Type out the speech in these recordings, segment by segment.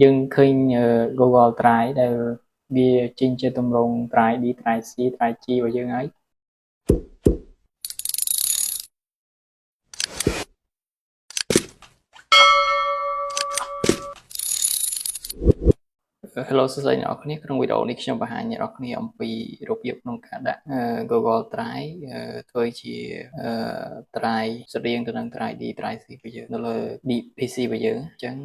យើងឃើញ Google Drive ដែលវាចេញជាទម្រង់ Drive D Drive C Drive G របស់យើងហើយ Hello សួស្តីអ្នកនរគ្នាក្នុងវីដេអូនេះខ្ញុំបង្ហាញអ្នកនរគ្នាអំពីរបៀបក្នុងការដាក់ Google Drive ធ្វើជា Drive ស្រដៀងទៅនឹង Drive D Drive C របស់យើងនៅលើ PC របស់យើងអញ្ចឹង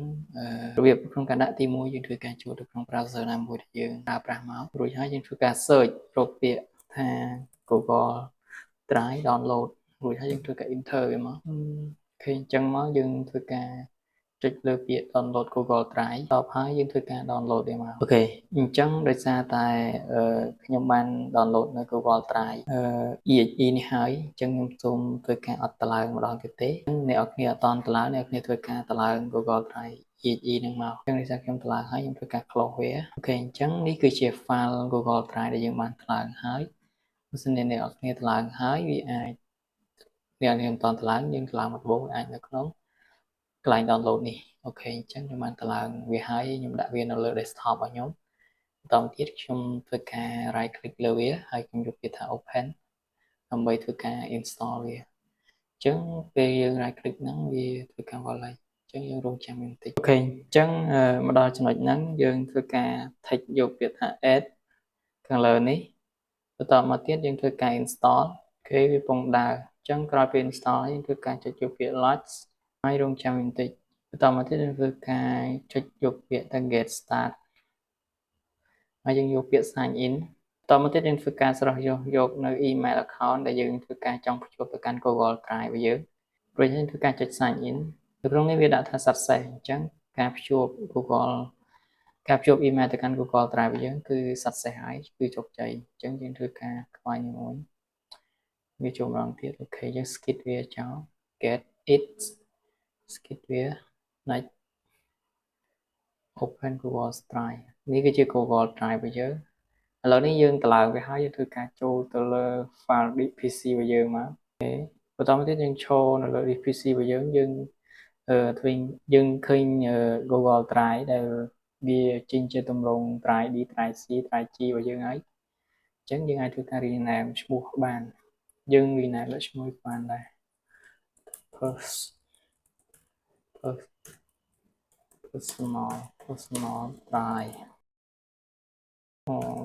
របៀបក្នុងការដាក់ទី1យើងធ្វើការចូលទៅក្នុង browser ណាមួយដែលយើងប្រើប្រាស់មករួចហើយយើងធ្វើការ search រកពាក្យថា Google Drive download រួចហើយយើងធ្វើការ enter វាមកអូខេអញ្ចឹងមកយើងធ្វើការចុចលើពាក្យ download Google Drive តបហើយយើងធ្វើការ download វាមកអូខេអញ្ចឹងដោយសារតែខ្ញុំបាន download នៅ Google Drive exe នេះហើយអញ្ចឹងខ្ញុំសូមធ្វើការអត់តម្លើងម្ដងទៀតទេអ្នកនរគ្នាអត់តតម្លើងអ្នកនរគ្នាធ្វើការតម្លើង Google Drive exe ហ្នឹងមកអញ្ចឹងដោយសារខ្ញុំតម្លើងហើយខ្ញុំធ្វើការ close វាអូខេអញ្ចឹងនេះគឺជា file Google Drive ដែលយើងបានតម្លើងហើយបើសិនជាអ្នកនរគ្នាតម្លើងហើយវាអាចអ្នកនរគ្នាមិនតតម្លើងយើងតម្លើងមកដំបូងអាចនៅក្នុងកន្លែង download នេះអូខេអញ្ចឹងខ្ញុំបានតម្លើងវាហើយខ្ញុំដាក់វានៅលើ desktop របស់ខ្ញុំបន្តទៀតខ្ញុំធ្វើការ right click លើវាហើយខ្ញុំយកពាក្យថា open ដើម្បីធ្វើការ install វាអញ្ចឹងពេលយើង right click ហ្នឹងវាធ្វើការ wallet អញ្ចឹងយើងរងចាំបន្តិចអូខេអញ្ចឹងមកដល់ចំណុចហ្នឹងយើងធ្វើការ text យកពាក្យថា add ខាងលើនេះបន្តមកទៀតយើងធ្វើការ install អូខេវាកំពុងដើរអញ្ចឹងក្រោយពេល install ហើយយើងធ្វើការចុចយកពាក្យ launch ហើយរងចាំបន្តិចបន្តមកទៀតយើងធ្វើការចុចយកពាក្យថា get start ហើយយើងយកពាក្យ sign in បន្តមកទៀតយើងធ្វើការស្រោះយកនៅ email account ដែលយើងធ្វើការចង់ភ្ជាប់ទៅកាន់ Google Drive របស់យើងរួចយើងធ្វើការចុច sign in នៅក្នុងនេះវាដាក់ថា success អញ្ចឹងការភ្ជាប់ email ទៅកាន់ Google Drive របស់យើងគឺ success ហើយគឺជោគជ័យអញ្ចឹងយើងធ្វើការខ្វែងមួយវាចូលម្ដងទៀតអូខេយើង skip វាចោល get it skip វា next open Google Drive នេះគឺជា Google Drive របស់យើងឥឡូវនេះយើងតម្លើងវាហើយយើងធ្វើការចូលទៅលើ file PC របស់យើងមកអូខេបន្តមកទៀតយើងឈរនៅលើ PC របស់យើងធ្វើយើងឃើញ Google Drive ដែលវាចេញជាទម្រង់ Drive D Drive C Drive G របស់យើងហើយអញ្ចឹងយើងអាចធ្វើការ rename ឈ្មោះបានយើង rename លើឈ្មោះបានដែរ personal Drive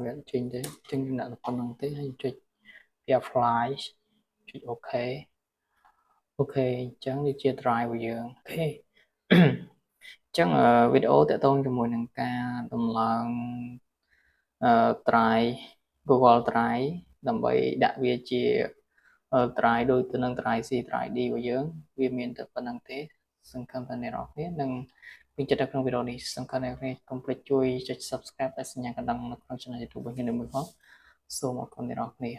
វាចេញទេអញ្ចឹងយើងដាក់ប៉ុណ្្នឹងទេហើយចុចវា apply ចុច OK អូខេអញ្ចឹងនេះជា drive របស់យើងអូខេអញ្ចឹងវីដេអូតាក់ទងជាមួយនឹងការដំឡើង drive Google Drive ដើម្បីដាក់វាជា drive ដូចទៅនឹង drive C drive D របស់យើងវាមានតែប៉ុណ្្នឹងទេសង្ឃឹមថាអ្នកនរគ្នានឹងពេញចិត្តនៅក្នុងវីដេអូនេះសង្ឃឹមអ្នកនរគ្នាកុំភ្លេចជួយចុច subscribe และសញ្ញាកណ្ដឹងនៅក្នុង channel YouTube របស់ខ្ញុំមួយផងសូមអរគុណអ្នកនរគ្នា